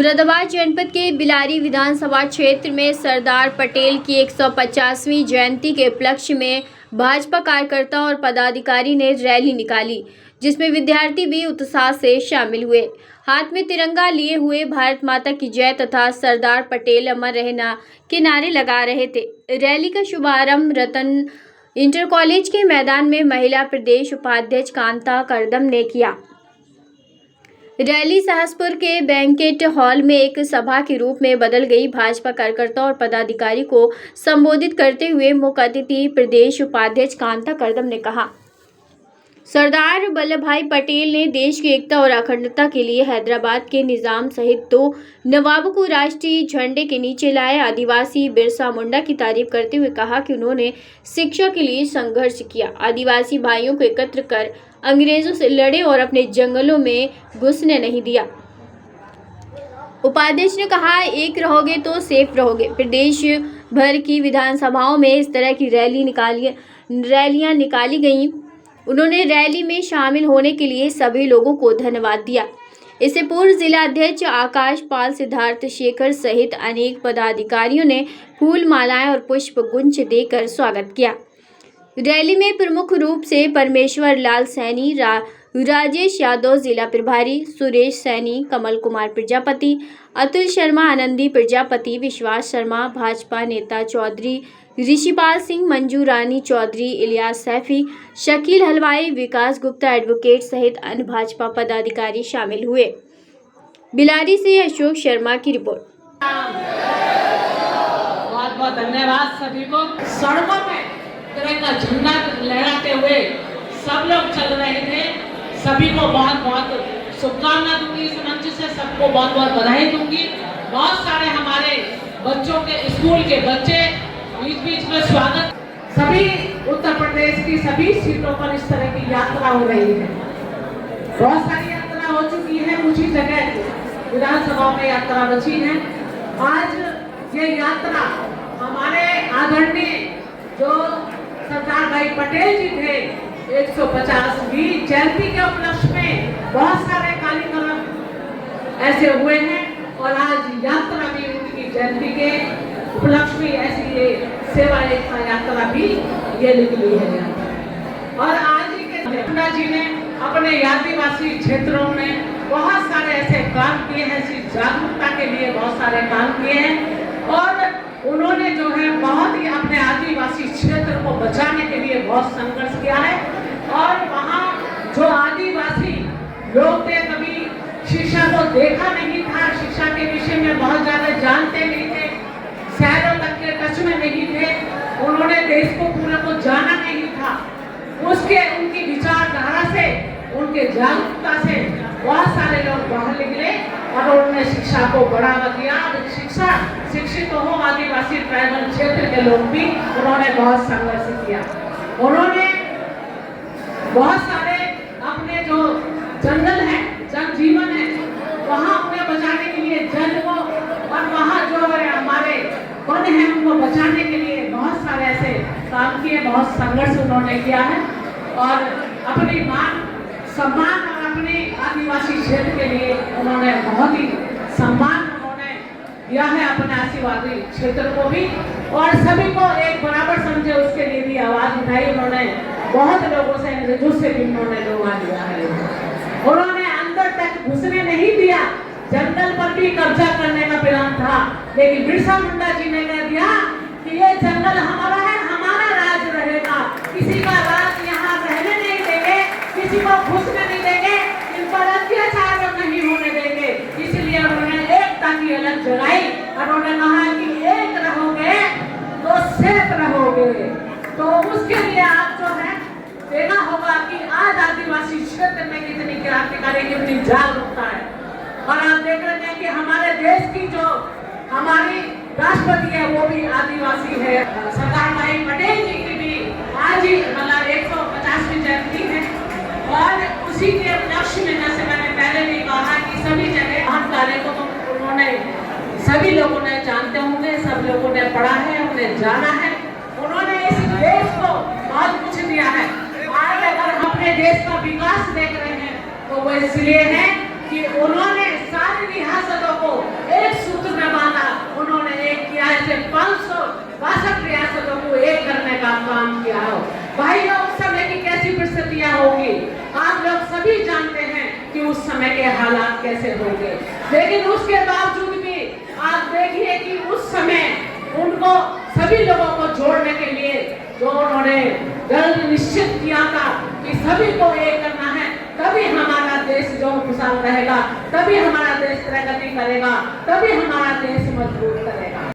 मुरादाबाद जनपद के बिलारी विधानसभा क्षेत्र में सरदार पटेल की 150वीं जयंती के उपलक्ष्य में भाजपा कार्यकर्ता और पदाधिकारी ने रैली निकाली, जिसमें विद्यार्थी भी उत्साह से शामिल हुए। हाथ में तिरंगा लिए हुए भारत माता की जय तथा सरदार पटेल अमर रहना के नारे लगा रहे थे। रैली का शुभारंभ रतन इंटर कॉलेज के मैदान में महिला प्रदेश उपाध्यक्ष कांता करदम ने किया। रैली सहसपुर के बैंकेट हॉल में एक सभा के रूप में बदल गई। भाजपा कार्यकर्ता और पदाधिकारी को संबोधित करते हुए मुख्य अतिथि प्रदेश उपाध्यक्ष कांता करदम ने कहा, सरदार वल्लभ भाई पटेल ने देश की एकता और अखंडता के लिए हैदराबाद के निजाम सहित 2 नवाबों को राष्ट्रीय झंडे के नीचे लाए। आदिवासी बिरसा मुंडा की तारीफ करते हुए कहा कि उन्होंने शिक्षा के लिए संघर्ष किया, आदिवासी भाइयों को एकत्र कर अंग्रेजों से लड़े और अपने जंगलों में घुसने नहीं दिया। उपाध्यक्ष ने कहा, एक रहोगे तो सेफ रहोगे। प्रदेश भर की विधानसभाओं में इस तरह की रैलियां निकाली गईं। उन्होंने रैली में शामिल होने के लिए सभी लोगों को धन्यवाद दिया। इससे पूर्व जिला अध्यक्ष आकाश पाल, सिद्धार्थ शेखर सहित अनेक पदाधिकारियों ने फूल मालाएं और पुष्प गुच्छ देकर स्वागत किया। रैली में प्रमुख रूप से परमेश्वर लाल सैनी, राजेश यादव जिला प्रभारी, सुरेश सैनी, कमल कुमार प्रजापति, अतुल शर्मा, आनंदी प्रजापति, विश्वास शर्मा, भाजपा नेता चौधरी ऋषिपाल सिंह, मंजू रानी चौधरी, इलियास सैफी, शकील हलवाई, विकास गुप्ता एडवोकेट सहित अन्य भाजपा पदाधिकारी शामिल हुए। बिलारी से अशोक शर्मा की रिपोर्ट। बहुत बहुत धन्यवाद सभी को। सड़कों में तिरंगा झंडा लहराते हुए सब लोग चल रहे थे। सभी को बहुत बहुत शुभकामना दूंगी। इस मंच से सबको बहुत बहुत बधाई दूंगी। बहुत सारे हमारे बच्चों के स्कूल के बच्चे बीच बीच में स्वागत। सभी उत्तर प्रदेश की सभी सीटों पर इस तरह की यात्रा हो रही है। बहुत सारी यात्रा हो चुकी है, कुछ ही जगह विधानसभा में यात्रा बची है। आज ये यात्रा हमारे आदरणीय जो सरदार भाई पटेल जी थे 150वीं जयंती के उपलक्ष्य में बहुत सारे कार्यक्रम ऐसे हुए हैं और आज यात्रा भी उनकी जयंती के उपलक्ष्य में ऐसी ये सेवा एकता यात्रा भी ये निकली है। और आज ही के मुंडा जी ने अपने आदिवासी क्षेत्रों में बहुत सारे ऐसे काम किए हैं, ऐसी जागरूकता के लिए बहुत सारे काम किए हैं और उन्होंने जो है बहुत ही अपने आदिवासी क्षेत्र को बचाने के लिए बहुत संघर्ष किया है। और वहाँ जो आदिवासी लोग थे, कभी शिक्षा को देखा नहीं था, शिक्षा के विषय में बहुत ज्यादा जानते नहीं थे, शहरों तक के टच में नहीं थे, उन्होंने देश को पूरा को जाना नहीं था। उसके उनकी विचारधारा से, उनके जागरूकता से बहुत सारे लोग बाहर निकले और उन्होंने शिक्षा को बढ़ावा दिया। शिक्षित हो आदिवासी ट्राइबल क्षेत्र के लोग भी उन्होंने बहुत संघर्ष किया। उन्होंने बहुत सारे अपने जो जंगल है, जनजीवन है, वहाँ उन्हें बचाने के लिए जल को और वहाँ जो है हमारे वन है उनको बचाने के लिए बहुत सारे ऐसे काम किए, बहुत संघर्ष उन्होंने किया है और अपनी मान सम्मान और अपने आदिवासी क्षेत्र के लिए उन्होंने बहुत ही सम्मान उन्होंने दिया है अपने आदिवासी क्षेत्र को भी और सभी को एक बराबर समझे उसके लिए भी आवाज उठाई। उन्होंने बहुत लोगों से अंग्रेजों से भी उन्होंने लोहा लिया है। उन्होंने अंदर तक घुसने नहीं दिया, जंगल पर भी कब्जा करने का प्लान था, लेकिन बिरसा मुंडा जी ने कह दिया कि ये जंगल हमारा है, हमारा राज रहेगा, किसी का राज यहाँ रहने नहीं देंगे, किसी को घुसने नहीं देंगे, इन पर अत्याचार नहीं होने देंगे। इसलिए उन्होंने एकता की अलग जगाई और उन्होंने कहा कि एक रहोगे तो सेफ रहोगे। तो उसके लिए आप जो है देखा होगा कि आज आदिवासी क्षेत्र में कितनी क्रांतिकारी, कितनी जागरूकता है। और आप देख रहे हैं कि हमारे देश की जो हमारी राष्ट्रपति है वो भी आदिवासी है। सरदार भाई पटेल जी की भी आज ही मतलब 150वीं जयंती है और उसी के उपलक्ष्य में जैसे मैंने पहले भी कहा कि सभी जगह हम कार्य को तो उन्होंने सभी लोगों ने जानते होंगे, सब लोगों ने पढ़ा है, उन्हें जाना है। उन्होंने इस देश को बहुत कुछ दिया है। आज अगर हम अपने देश का विकास देख रहे हैं तो वो इसलिए है कि उन्होंने सारी रियासतों को या ऐसे 562 रियासतों को एक करने का काम किया हो। भाई लोग, उस समय की कैसी परिस्थितियां होगी आप लोग सभी जानते हैं कि उस समय के हालात कैसे होंगे। लेकिन उसके बावजूद भी आप देखिए कि उस समय उनको सभी लोगों को जोड़ने के लिए जो उन्होंने दृढ़ निश्चित किया था कि सभी को एक करना है, तभी हमारा देश जो खुशहाल रहेगा, तभी हमारा देश प्रगति करेगा, तभी हमारा देश मजबूत करेगा।